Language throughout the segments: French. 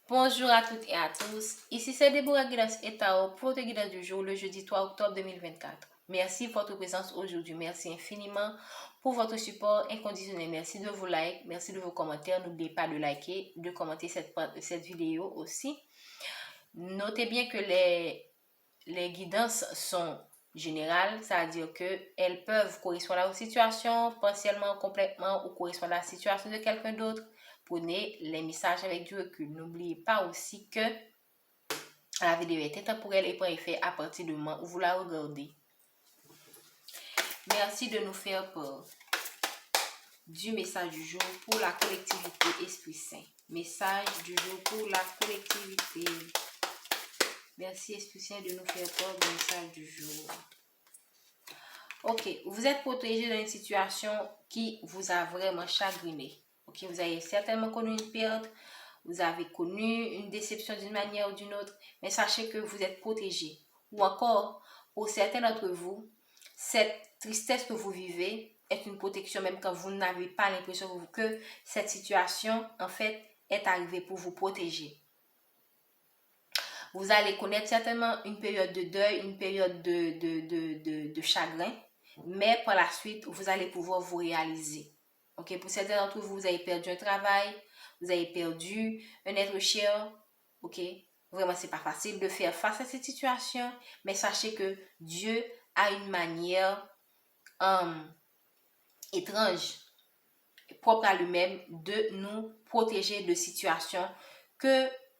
Bonjour à toutes et à tous. Ici c'est Déborah Guidance et Tao pour votre guidance du jour, le jeudi 3 octobre 2024. Merci pour votre présence aujourd'hui. Merci infiniment pour votre support inconditionnel. Merci de vos likes, merci de vos commentaires. N'oubliez pas de liker, de commenter cette vidéo aussi. Notez bien que les guidances sont générales, c'est-à-dire qu'elles peuvent correspondre à vos situations, partiellement, complètement, ou correspondre à la situation de quelqu'un d'autre. Prenez les messages avec du recul. N'oubliez pas aussi que la vidéo est intemporelle et prend effet à partir du moment où vous la regardez. Merci de nous faire part du message du jour pour la collectivité Esprit Saint. Message du jour pour la collectivité. Merci Esprit Saint de nous faire part du message du jour. Ok, vous êtes protégé dans une situation qui vous a vraiment chagriné. Ok, vous avez certainement connu une perte, vous avez connu une déception d'une manière ou d'une autre, mais sachez que vous êtes protégé. Ou encore, pour certains d'entre vous, cette tristesse que vous vivez est une protection même quand vous n'avez pas l'impression que cette situation, en fait, est arrivée pour vous protéger. Vous allez connaître certainement une période de deuil, une période de chagrin, mais par la suite, vous allez pouvoir vous réaliser. Ok, pour certains d'entre vous, vous avez perdu un travail, vous avez perdu un être cher. Ok, vraiment, c'est pas facile de faire face à cette situation, mais sachez que Dieu a une manière étrange, propre à lui-même, de nous protéger de situations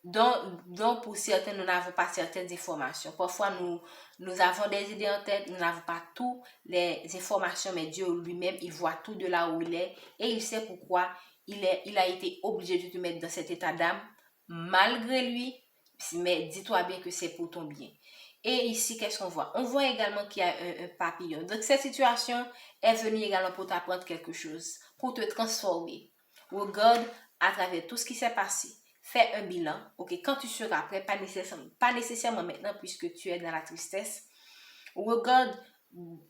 dont pour certains, nous n'avons pas certaines informations. Parfois, nous avons des idées en tête, nous n'avons pas toutes les informations, mais Dieu lui-même, il voit tout de là où il est et il sait pourquoi il a été obligé de te mettre dans cet état d'âme, malgré lui, mais dis-toi bien que c'est pour ton bien. Et ici, qu'est-ce qu'on voit? On voit également qu'il y a un papillon. Donc, cette situation est venue également pour t'apprendre quelque chose, pour te transformer. Regarde à travers tout ce qui s'est passé. Fais un bilan, ok? Quand tu seras prêt, pas nécessairement maintenant puisque tu es dans la tristesse. Regarde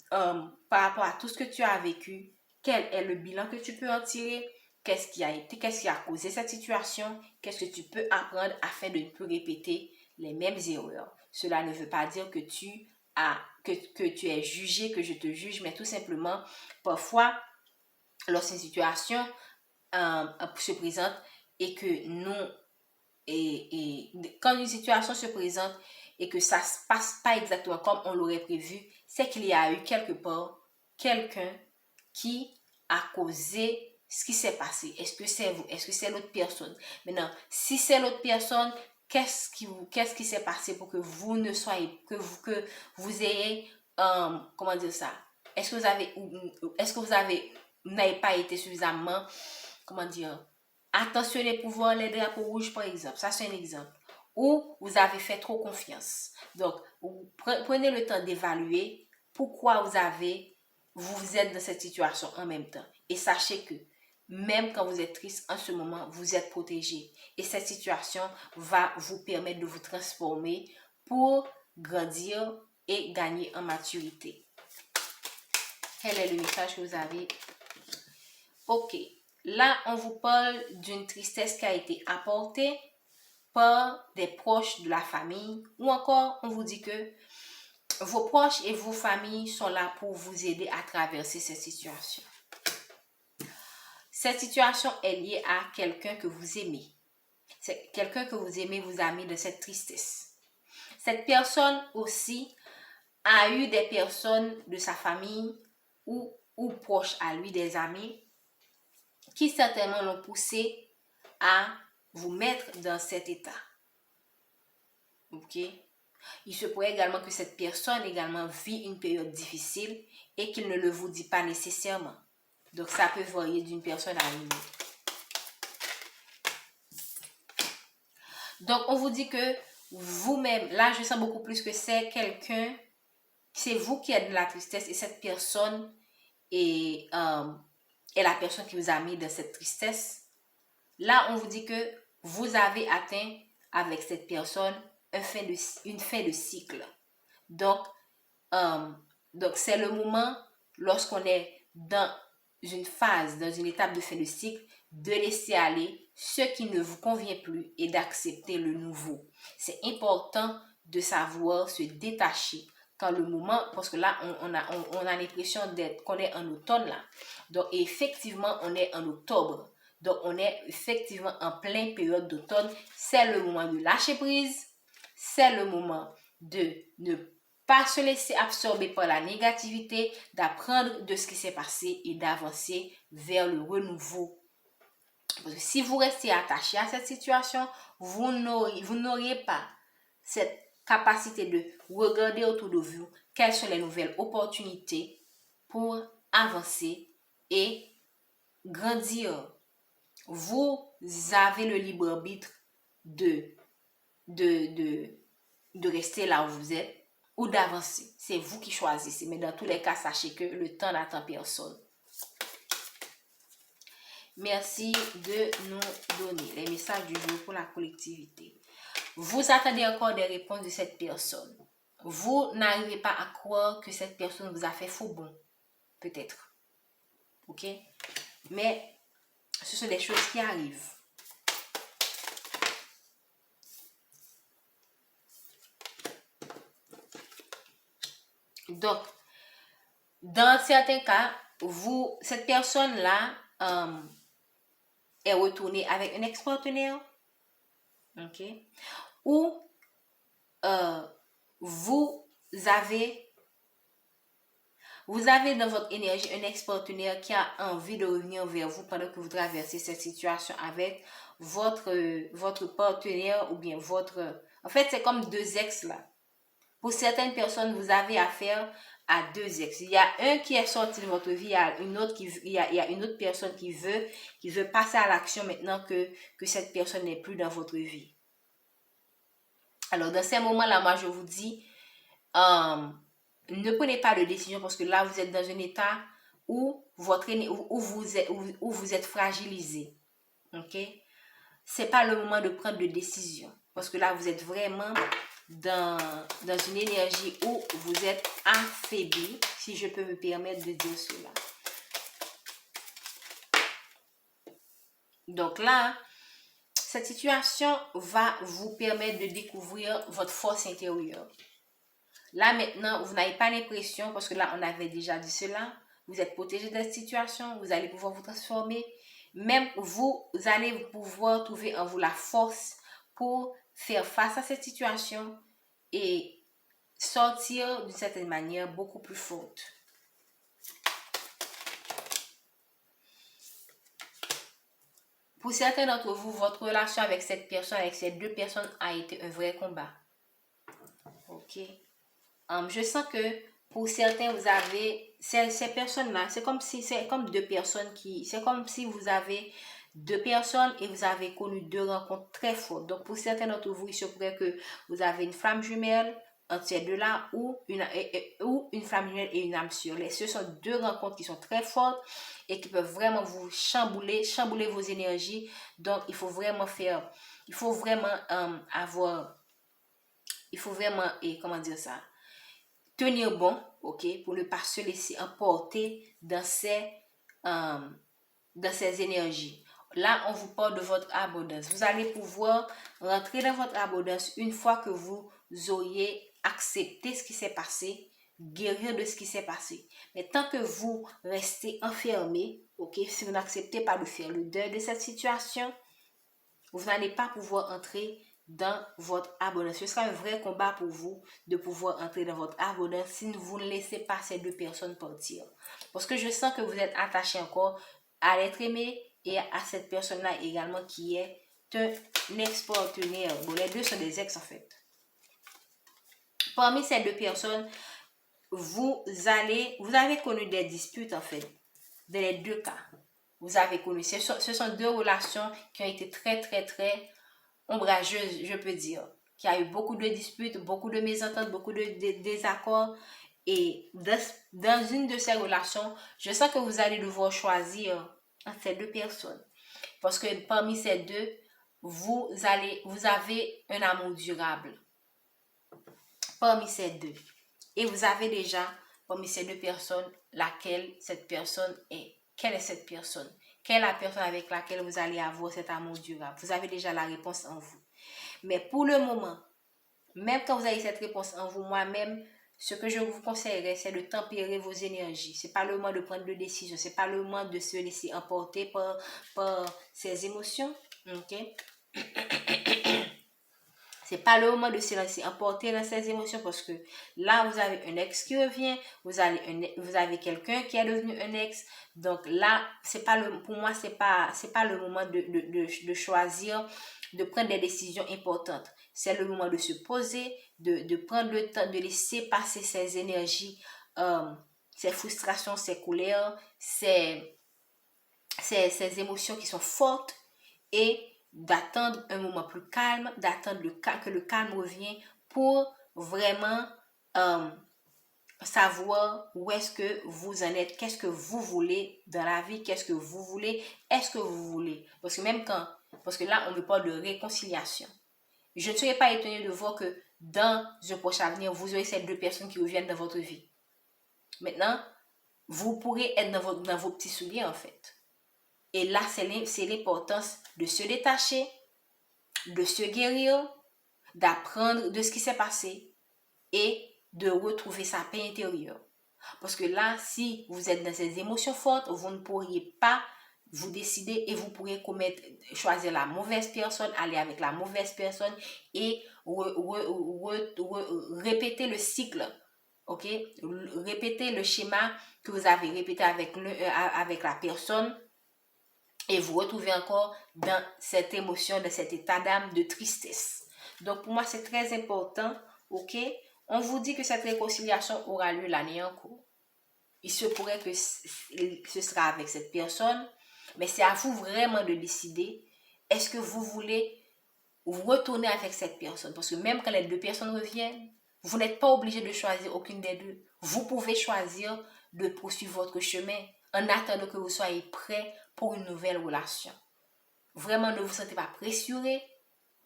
par rapport à tout ce que tu as vécu, quel est le bilan que tu peux en tirer, qu'est-ce qui a causé cette situation, qu'est-ce que tu peux apprendre afin de ne plus répéter les mêmes erreurs. Cela ne veut pas dire que tu es jugé, que je te juge, mais tout simplement, parfois, lorsqu'une situation se présente et que quand une situation se présente et que ça ne se passe pas exactement comme on l'aurait prévu, c'est qu'il y a eu quelque part quelqu'un qui a causé ce qui s'est passé. Est-ce que c'est vous? Est-ce que c'est l'autre personne? Maintenant, si c'est l'autre personne, qu'est-ce qui s'est passé pour que vous ne soyez, que vous ayez, comment dire ça? Est-ce que vous n'avez pas été suffisamment, comment dire, attentionné pour voir les drapeaux rouges, par exemple. Ça, c'est un exemple. Ou vous avez fait trop confiance. Donc, prenez le temps d'évaluer pourquoi vous êtes dans cette situation en même temps. Et sachez que même quand vous êtes triste en ce moment, vous êtes protégé. Et cette situation va vous permettre de vous transformer pour grandir et gagner en maturité. Quel est le message que vous avez? Ok. Là, on vous parle d'une tristesse qui a été apportée par des proches de la famille ou encore on vous dit que vos proches et vos familles sont là pour vous aider à traverser cette situation. Cette situation est liée à quelqu'un que vous aimez. C'est quelqu'un que vous aimez vous a mis de cette tristesse. Cette personne aussi a eu des personnes de sa famille ou proches à lui, des amis, qui certainement l'ont poussé à vous mettre dans cet état. Ok? Il se pourrait également que cette personne également vit une période difficile et qu'il ne le vous dit pas nécessairement. Donc, ça peut varier d'une personne à une autre. Donc, on vous dit que vous-même, là, je sens beaucoup plus que c'est quelqu'un, c'est vous qui êtes dans la tristesse et cette personne est la personne qui vous a mis dans cette tristesse. Là, on vous dit que vous avez atteint avec cette personne une fin de cycle. Donc c'est le moment, lorsqu'on est dans une phase, dans une étape de fin de cycle, de laisser aller ce qui ne vous convient plus et d'accepter le nouveau. C'est important de savoir se détacher quand le moment, parce que là, on a l'impression qu'on est en automne là. Donc, effectivement, on est en octobre. Donc, on est effectivement en pleine période d'automne. C'est le moment de lâcher prise. C'est le moment de ne pas se laisser absorber par la négativité, d'apprendre de ce qui s'est passé et d'avancer vers le renouveau. Parce que si vous restez attaché à cette situation, vous n'auriez pas cette capacité de regarder autour de vous quelles sont les nouvelles opportunités pour avancer et grandir. Vous avez le libre arbitre de rester là où vous êtes ou d'avancer. C'est vous qui choisissez. Mais dans tous les cas, sachez que le temps n'attend personne. Merci de nous donner les messages du jour pour la collectivité. Vous attendez encore des réponses de cette personne. Vous n'arrivez pas à croire que cette personne vous a fait faux bon. Peut-être. Ok? Mais ce sont des choses qui arrivent. Donc, dans certains cas, cette personne-là est retournée avec un ex-partenaire. Ok? Ou vous avez dans votre énergie un ex-partenaire qui a envie de revenir vers vous pendant que vous traversez cette situation avec votre partenaire ou bien En fait, c'est comme deux ex là. Pour certaines personnes, vous avez affaire à deux ex. Il y a un qui est sorti de votre vie, il y a une autre personne qui veut passer à l'action maintenant que cette personne n'est plus dans votre vie. Alors, dans ces moments-là, moi, je vous dis, ne prenez pas de décision parce que là, vous êtes dans un état où vous êtes fragilisé. Ok? C'est pas le moment de prendre de décision parce que là, vous êtes vraiment dans une énergie où vous êtes affaibli, si je peux me permettre de dire cela. Donc là, cette situation va vous permettre de découvrir votre force intérieure. Là maintenant, vous n'avez pas l'impression, parce que là on avait déjà dit cela, vous êtes protégé de cette situation, vous allez pouvoir vous transformer. Même vous allez pouvoir trouver en vous la force pour faire face à cette situation et sortir d'une certaine manière beaucoup plus forte. Pour certains d'entre vous, votre relation avec cette personne, avec ces deux personnes a été un vrai combat. Ok. Je sens que pour certains, vous avez ces personnes-là, c'est comme si vous avez deux personnes et vous avez connu deux rencontres très fortes. Donc pour certains d'entre vous, il se pourrait que vous avez une flamme jumelle entre ces deux-là ou une flamme jumelle et une âme sœur. Ce sont deux rencontres qui sont très fortes et qui peuvent vraiment vous chambouler vos énergies. Donc il faut vraiment tenir bon, ok, pour ne pas se laisser emporter dans ces énergies. Là, on vous parle de votre abondance. Vous allez pouvoir rentrer dans votre abondance une fois que vous auriez accepté ce qui s'est passé, guérir de ce qui s'est passé. Mais tant que vous restez enfermé, ok, si vous n'acceptez pas de faire le deuil de cette situation, vous n'allez pas pouvoir entrer dans votre abondance. Ce sera un vrai combat pour vous de pouvoir entrer dans votre abondance si vous ne laissez pas ces deux personnes partir. Parce que je sens que vous êtes attaché encore à l'être aimé et à cette personne-là également qui est un ex-partenaire. Bon, les deux sont des ex en fait. Parmi ces deux personnes, vous avez connu des disputes en fait. Dans les deux cas, vous avez connu. Ce sont deux relations qui ont été très, très, très ombrageuses, je peux dire. Qui a eu beaucoup de disputes, beaucoup de mésententes, beaucoup de désaccords. Et dans une de ces relations, je sens que vous allez devoir choisir entre ces deux personnes. Parce que parmi ces deux, vous avez un amour durable. Parmi ces deux. Et vous avez déjà, parmi ces deux personnes, laquelle cette personne est. Quelle est cette personne? Quelle est la personne avec laquelle vous allez avoir cet amour durable? Vous avez déjà la réponse en vous. Mais pour le moment, même quand vous avez cette réponse en vous, moi-même, ce que je vous conseillerais, c'est de tempérer vos énergies. Ce n'est pas le moment de prendre de décision. Ce n'est pas le moment de se laisser emporter par ces émotions. Ok? C'est pas le moment de se laisser emporter dans ces émotions parce que là, vous avez un ex qui revient, vous avez quelqu'un qui est devenu un ex. Donc là, pour moi, c'est pas le moment de choisir, de prendre des décisions importantes. C'est le moment de se poser, de prendre le temps, de laisser passer ces énergies, ces frustrations, ces colères, ces émotions qui sont fortes et d'attendre un moment plus calme, d'attendre que le calme revienne pour vraiment savoir où est-ce que vous en êtes, qu'est-ce que vous voulez dans la vie, qu'est-ce que vous voulez, est-ce que vous voulez. Parce que là, on me parle de réconciliation. Je ne serais pas étonnée de voir que dans un prochain avenir, vous aurez ces deux personnes qui reviennent dans votre vie. Maintenant, vous pourrez être dans vos petits souliers en fait. Et là, c'est l'importance de se détacher, de se guérir, d'apprendre de ce qui s'est passé et de retrouver sa paix intérieure. Parce que là, si vous êtes dans ces émotions fortes, vous ne pourriez pas vous décider et vous pourriez choisir la mauvaise personne, aller avec la mauvaise personne et répéter le cycle. Ok? Répéter le schéma que vous avez répété avec la personne. Et vous retrouvez encore dans cette émotion, dans cet état d'âme de tristesse. Donc, pour moi, c'est très important, ok? On vous dit que cette réconciliation aura lieu l'année en cours. Il se pourrait que ce sera avec cette personne, mais c'est à vous vraiment de décider, est-ce que vous voulez retourner avec cette personne? Parce que même quand les deux personnes reviennent, vous n'êtes pas obligé de choisir aucune des deux. Vous pouvez choisir de poursuivre votre chemin en attendant que vous soyez prêt pour une nouvelle relation. Vraiment, ne vous sentez pas pressuré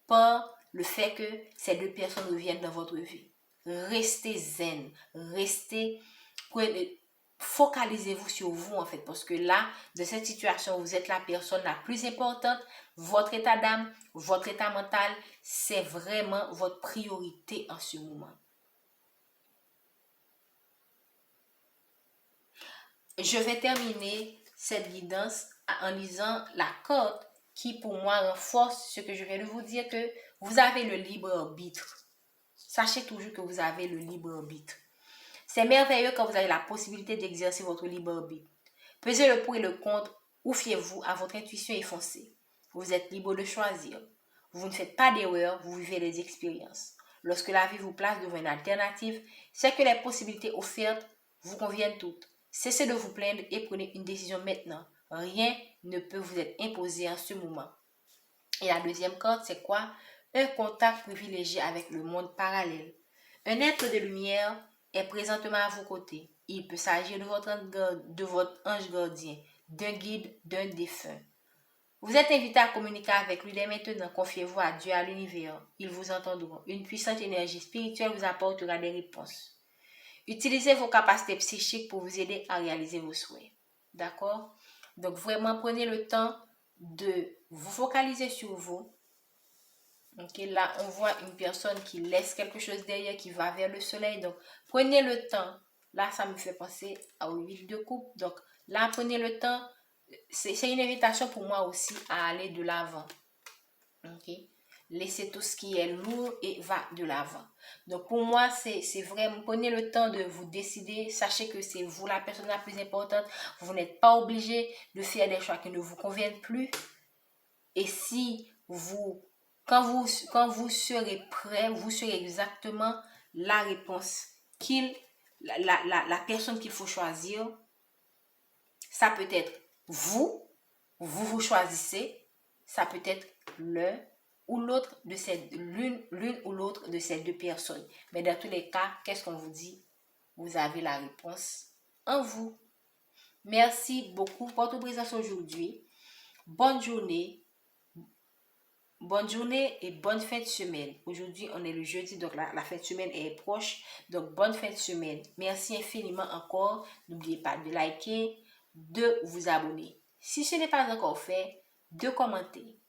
par le fait que ces deux personnes reviennent dans votre vie. Restez zen, focalisez-vous sur vous en fait, parce que là, de cette situation, vous êtes la personne la plus importante. Votre état d'âme, votre état mental, c'est vraiment votre priorité en ce moment. Je vais terminer cette guidance en lisant la carte qui pour moi renforce ce que je viens de vous dire, que vous avez le libre arbitre. Sachez toujours que vous avez le libre arbitre. C'est merveilleux quand vous avez la possibilité d'exercer votre libre arbitre. Pesez le pour et le contre, ou fiez-vous à votre intuition et foncez. Vous êtes libre de choisir. Vous ne faites pas d'erreur, vous vivez des expériences. Lorsque la vie vous place devant une alternative, c'est que les possibilités offertes vous conviennent toutes. Cessez de vous plaindre et prenez une décision maintenant. Rien ne peut vous être imposé en ce moment. Et la deuxième carte, c'est quoi? Un contact privilégié avec le monde parallèle. Un être de lumière est présentement à vos côtés. Il peut s'agir de votre ange gardien, d'un guide, d'un défunt. Vous êtes invité à communiquer avec lui dès maintenant. Confiez-vous à Dieu, à l'univers. Ils vous entendront. Une puissante énergie spirituelle vous apportera des réponses. Utilisez vos capacités psychiques pour vous aider à réaliser vos souhaits. D'accord? Donc, vraiment, prenez le temps de vous focaliser sur vous. Ok, là, on voit une personne qui laisse quelque chose derrière, qui va vers le soleil. Donc, prenez le temps. Là, ça me fait penser aux huiles de coupe. Donc, là, prenez le temps. C'est une invitation pour moi aussi à aller de l'avant. Ok? Laissez tout ce qui est lourd et va de l'avant. Donc, pour moi, c'est vraiment, prenez le temps de vous décider. Sachez que c'est vous la personne la plus importante. Vous n'êtes pas obligé de faire des choix qui ne vous conviennent plus. Et si quand vous serez prêt, vous serez exactement la réponse la personne qu'il faut choisir. Ça peut être vous choisissez. Ça peut être l'un ou l'autre l'une ou l'autre de ces deux personnes. Mais dans tous les cas, qu'est-ce qu'on vous dit? Vous avez la réponse en vous. Merci beaucoup pour votre présence aujourd'hui. Bonne journée et bonne fin de semaine. Aujourd'hui, on est le jeudi, donc la fin de semaine est proche. Donc, bonne fin de semaine. Merci infiniment encore. N'oubliez pas de liker, de vous abonner. Si ce n'est pas encore fait, de commenter,